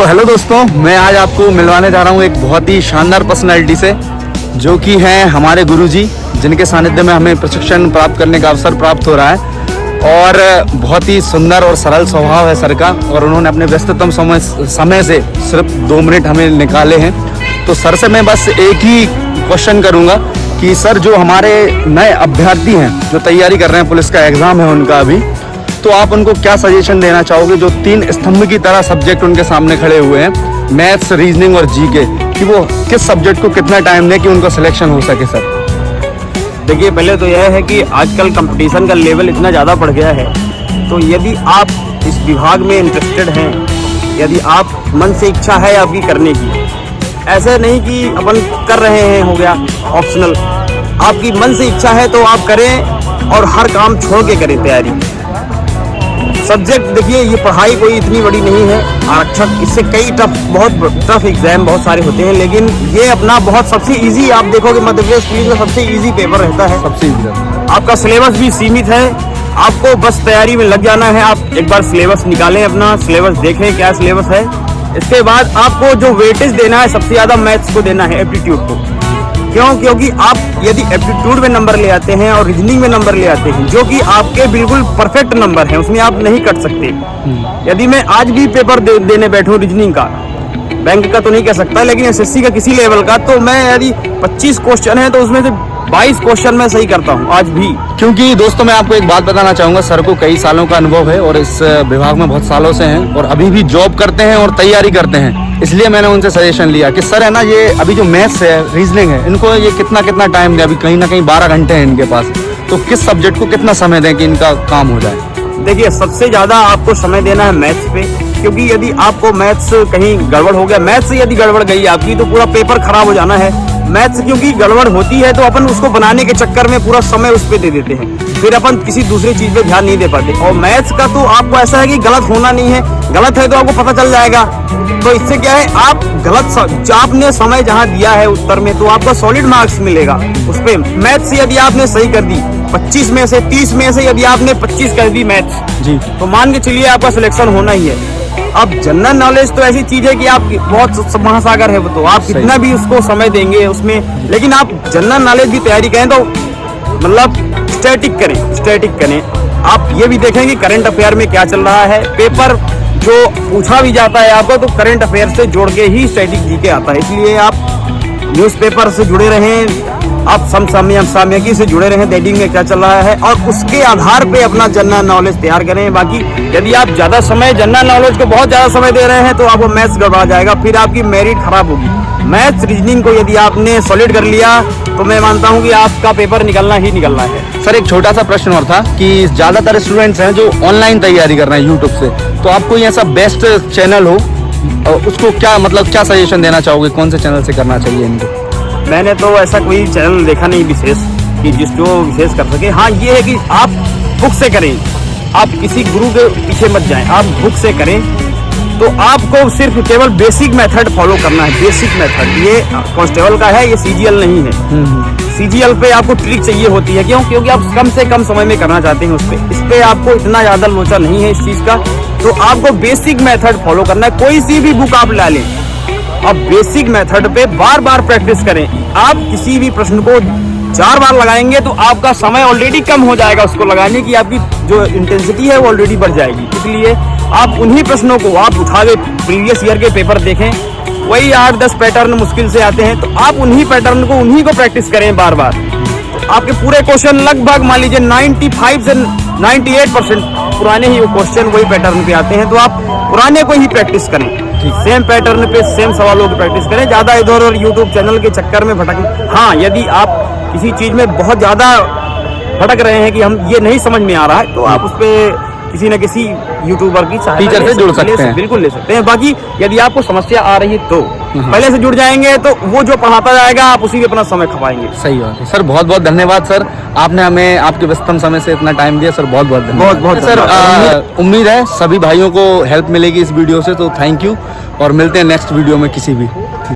तो हेलो दोस्तों, मैं आज आपको मिलवाने जा रहा हूँ एक बहुत ही शानदार पर्सनैलिटी से, जो कि हैं हमारे गुरुजी, जिनके सानिध्य में हमें प्रशिक्षण प्राप्त करने का अवसर प्राप्त हो रहा है। और बहुत ही सुंदर और सरल स्वभाव है सर का, और उन्होंने अपने व्यस्ततम समय से सिर्फ 2 मिनट हमें निकाले हैं। तो सर से मैं बस एक ही क्वेश्चन करूँगा कि सर, जो हमारे नए अभ्यर्थी हैं जो तैयारी कर रहे हैं, पुलिस का एग्ज़ाम है उनका अभी, तो आप उनको क्या सजेशन देना चाहोगे, जो 3 स्तंभ की तरह सब्जेक्ट उनके सामने खड़े हुए हैं, मैथ्स, रीजनिंग और जीके, कि वो किस सब्जेक्ट को कितना टाइम दें कि उनका सिलेक्शन हो सके सर? देखिए, पहले तो यह है कि आजकल कंपटीशन का लेवल इतना ज़्यादा बढ़ गया है, तो यदि आप इस विभाग में इंटरेस्टेड हैं, यदि आप मन से इच्छा है आपकी करने की, ऐसे नहीं कि अपन कर रहे हैं हो गया ऑप्शनल, आपकी मन से इच्छा है तो आप करें और हर काम छोड़ के करें तैयारी। सब्जेक्ट देखिए, ये पढ़ाई कोई इतनी बड़ी नहीं है, आरक्षक इससे कई बहुत टफ एग्जाम बहुत सारे होते हैं, लेकिन ये अपना बहुत सबसे इजी, आप देखोगे मध्य प्रदेश पुलिस में सबसे इजी पेपर रहता है, सबसे इजी। आपका सिलेबस भी सीमित है, आपको बस तैयारी में लग जाना है। आप एक बार सिलेबस निकालें, अपना सिलेबस देखें क्या सिलेबस है। इसके बाद आपको जो वेटेज देना है, सबसे ज्यादा मैथ्स को देना है, एप्टीट्यूड को। क्योंकि आप यदि एप्टीट्यूड में नंबर ले आते हैं और रीजनिंग में नंबर ले आते हैं, जो कि आपके बिल्कुल परफेक्ट नंबर हैं, उसमें आप नहीं कट सकते। यदि मैं आज भी पेपर देने बैठूं रीजनिंग का, बैंक का तो नहीं कह सकता, लेकिन एसएससी का किसी लेवल का, तो मैं यदि 25 क्वेश्चन है तो उसमें से 22 क्वेश्चन मैं सही करता हूँ आज भी। क्योंकि दोस्तों, मैं आपको एक बात बताना चाहूँगा, सर को कई सालों का अनुभव है और इस विभाग में बहुत सालों से हैं और अभी भी जॉब करते हैं और तैयारी करते हैं। इसलिए मैंने उनसे सजेशन लिया कि सर है ना, ये अभी जो मैथ्स है, रीजनिंग है, इनको ये कितना टाइम दें। अभी कहीं ना कहीं 12 घंटे हैं इनके पास, तो किस सब्जेक्ट को कितना समय दें कि इनका काम हो जाए? देखिए, सबसे ज़्यादा आपको समय देना है मैथ्स पे, क्योंकि यदि आपको मैथ्स कहीं गड़बड़ हो गया, मैथ्स यदि गड़बड़ गई आपकी, तो पूरा पेपर खराब हो जाना है। मैथ्स क्योंकि गड़बड़ होती है तो अपन उसको बनाने के चक्कर में पूरा समय उस पर दे देते हैं, फिर अपन किसी दूसरी चीज पे ध्यान नहीं दे पाते। और मैथ्स का तो आपको ऐसा है कि गलत होना नहीं है, गलत है तो आपको पता चल जाएगा। तो इससे क्या है, आप आपने समय जहाँ दिया है उत्तर में, तो आपको सॉलिड मार्क्स मिलेगा उस पे। मैथ्स यदि आपने सही कर दी, 25 में से 30 में से यदि आपने 25 कर दी मैथ्स जी, तो मान के चलिए आपका सिलेक्शन होना ही है। अब जनरल नॉलेज तो ऐसी चीज है कि आप बहुत महासागर है वो, तो आप कितना भी उसको समय देंगे उसमें, लेकिन आप जनरल नॉलेज भी तैयारी करें तो मतलब स्टैटिक करें। आप ये भी देखें कि करंट अफेयर में क्या चल रहा है। पेपर जो पूछा भी जाता है आपको, तो करंट अफेयर से जोड़ के ही स्टैटिक जीके आता है। इसलिए आप न्यूज़पेपर से जुड़े रहें, आप समसामयिकी से जुड़े रहें, दैनिक में क्या चल रहा है, और उसके आधार पे अपना जनरल नॉलेज तैयार करें। बाकी यदि आप ज़्यादा समय जनरल नॉलेज को बहुत ज़्यादा समय दे रहे हैं तो आपको मैथ्स गड़बड़ा जाएगा, फिर आपकी मेरिट खराब होगी। मैथ्स रीजनिंग को यदि आपने सॉलिड कर लिया तो मैं मानता हूं कि आपका पेपर निकलना ही निकलना है। सर, एक छोटा सा प्रश्न और था कि ज़्यादातर स्टूडेंट्स हैं जो ऑनलाइन तैयारी कर रहे हैं यूट्यूब से, तो आपको ये ऐसा बेस्ट चैनल हो, उसको क्या सजेशन देना चाहोगे, कौन से चैनल से करना चाहिए इनको? मैंने तो ऐसा कोई चैनल देखा नहीं विशेष कि जो विशेष कर सके। हाँ, ये है कि आप बुक से करें, आप किसी गुरु के पीछे मत जाएं, आप बुक से करें। तो आपको सिर्फ केवल बेसिक मेथड फॉलो करना है, बेसिक मेथड। ये कांस्टेबल का है, ये सीजीएल नहीं है। सीजीएल पे आपको ट्रिक चाहिए होती है, क्योंकि आप कम से कम समय में करना चाहते हैं उस पर। इस पे आपको इतना ज्यादा लोचा नहीं है इस चीज का, तो आपको बेसिक मेथड फॉलो करना है। कोई सी भी बुक आप ला लें, अब बेसिक मेथड पे बार बार प्रैक्टिस करें। आप किसी भी प्रश्न को 4 बार लगाएंगे तो आपका समय ऑलरेडी कम हो जाएगा, उसको लगाने की आपकी जो इंटेंसिटी है वो ऑलरेडी बढ़ जाएगी। इसलिए आप उन्हीं प्रश्नों को आप उठा के प्रीवियस ईयर के पेपर देखें, वही 8-10 पैटर्न मुश्किल से आते हैं, तो आप उन्हीं पैटर्न को उन्हीं को प्रैक्टिस करें बार बार। तो आपके पूरे क्वेश्चन लगभग मान लीजिए 95 से 98% पुराने ही क्वेश्चन वही पैटर्न पे आते हैं, तो आप पुराने को ही प्रैक्टिस करें, सेम पैटर्न पे सेम सवालों की प्रैक्टिस करें, ज्यादा इधर और यूट्यूब चैनल के चक्कर में भटक। हाँ, यदि आप किसी चीज में बहुत ज्यादा भटक रहे हैं कि हम ये नहीं समझ में आ रहा है, तो आप उस पे किसी न किसी यूट्यूबर की टीचर से जुड़ सकते हैं, बिल्कुल ले सकते हैं। बाकी यदि आपको समस्या आ रही है तो पहले से जुड़ जाएंगे, तो वो जो पढ़ाता जाएगा आप उसी में अपना समय खपाएंगे। सही बात है सर, बहुत बहुत धन्यवाद सर, आपने हमें आपके व्यस्तम समय से इतना टाइम दिया सर, बहुत बहुत धन्यवाद। बहुत सर, उम्मीद है सभी भाइयों को हेल्प मिलेगी इस वीडियो से, तो थैंक यू, और मिलते हैं नेक्स्ट वीडियो में किसी भी।